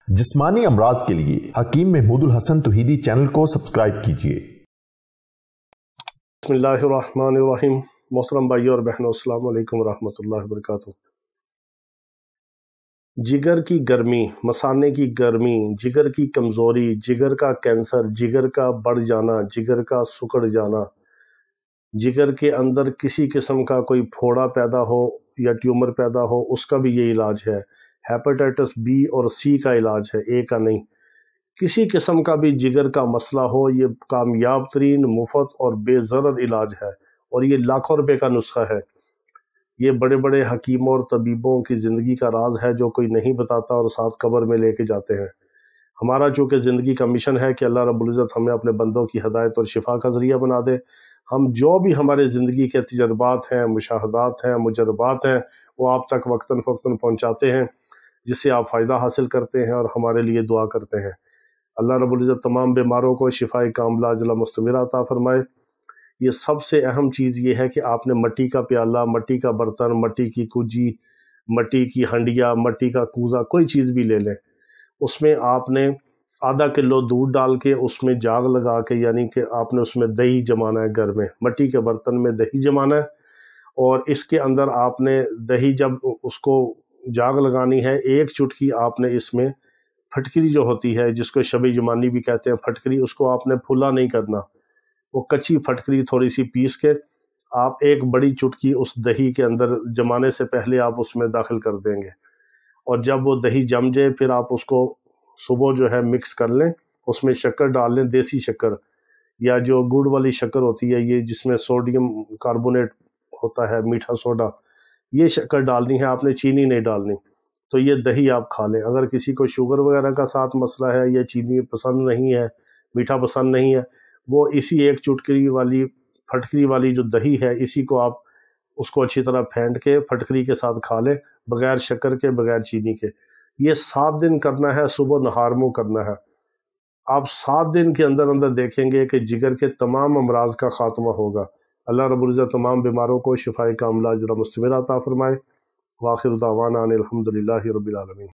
जिस्मानी अमराज के लिए हकीम महमूदुल हसन तौहीदी चैनल को सब्सक्राइब कीजिए। बिस्मिल्लाहिर्रहमानिर्रहीम। मोहतरम भाइयों और बहनों, अस्सलाम वालेकुम रहमतुल्लाहि व बरकातुहू। जिगर की गर्मी, मसाने की गर्मी, जिगर की कमज़ोरी, जिगर का कैंसर, जिगर का बढ़ जाना, जिगर का सुकड़ जाना, जिगर के अंदर किसी किस्म का कोई फोड़ा पैदा हो या ट्यूमर पैदा हो, उसका भी ये इलाज है। हेपेटाइटिस बी और सी का इलाज है, ए का नहीं। किसी किस्म का भी जिगर का मसला हो, ये कामयाब तरीन, मुफ्त और बेज़रर इलाज है, और ये लाखों रुपए का नुस्खा है। ये बड़े बड़े हकीमों और तबीबों की ज़िंदगी का राज है जो कोई नहीं बताता और साथ कब्र में लेके जाते हैं। हमारा चूँकि ज़िंदगी का मिशन है कि अल्लाह रब्बुल इज़्ज़त हमें अपने बंदों की हिदायत और शिफा का ज़रिया बना दे। हम जो भी हमारे ज़िंदगी के तजर्बात हैं, मुशाहदात हैं, मुजरबात हैं, वो आप तक वक्तन फ़वक्तन पहुँचाते हैं, जिससे आप फ़ायदा हासिल करते हैं और हमारे लिए दुआ करते हैं। अल्लाह रब्बुल इज़्ज़त तमाम बीमारों को शिफाए कामिला अजला मुस्तमिरा अता फ़रमाए। ये सबसे अहम चीज़ ये है कि आपने मट्टी का प्याला, मट्टी का बर्तन, मट्टी की कुजी, मट्टी की हंडिया, मट्टी का कूज़ा, कोई चीज़ भी ले लें, उसमें आपने आधा किलो दूध डाल के उसमें जाग लगा के, यानी कि आपने उसमें दही जमाना है। घर में मट्टी के बर्तन में दही जमाना है, और इसके अंदर आपने दही जब उसको जाग लगानी है, एक चुटकी आपने इसमें फटकरी जो होती है, जिसको शबी जमानी भी कहते हैं, फटकरी, उसको आपने फुला नहीं करना। वो कच्ची फटकरी थोड़ी सी पीस के आप एक बड़ी चुटकी उस दही के अंदर जमाने से पहले आप उसमें दाखिल कर देंगे, और जब वो दही जम जाए फिर आप उसको सुबह जो है मिक्स कर लें। उसमें शक्कर डाल लें, देसी शक्कर या जो गुड़ वाली शक्कर होती है, ये जिसमें सोडियम कार्बोनेट होता है, मीठा सोडा, ये शक्कर डालनी है आपने, चीनी नहीं डालनी। तो ये दही आप खा लें। अगर किसी को शुगर वगैरह का साथ मसला है या चीनी पसंद नहीं है, मीठा पसंद नहीं है, वो इसी एक चुटकी वाली फटकरी वाली जो दही है, इसी को आप उसको अच्छी तरह फेंट के फटकरी के साथ खा लें, बग़ैर शक्कर के, बग़ैर चीनी के। ये 7 दिन करना है, सुबह नहार मुँह करना है। आप 7 दिन के अंदर अंदर देखेंगे कि जिगर के तमाम अमराज का खात्मा होगा। अल्लाह रब्बुल इज़्ज़त तमाम बीमारों को शिफाए कामिला अजला मुस्तमिरा अता फ़रमाए। व आखिर दावाना अनिल हम्दुलिल्लाहि रब्बिल आलमीन।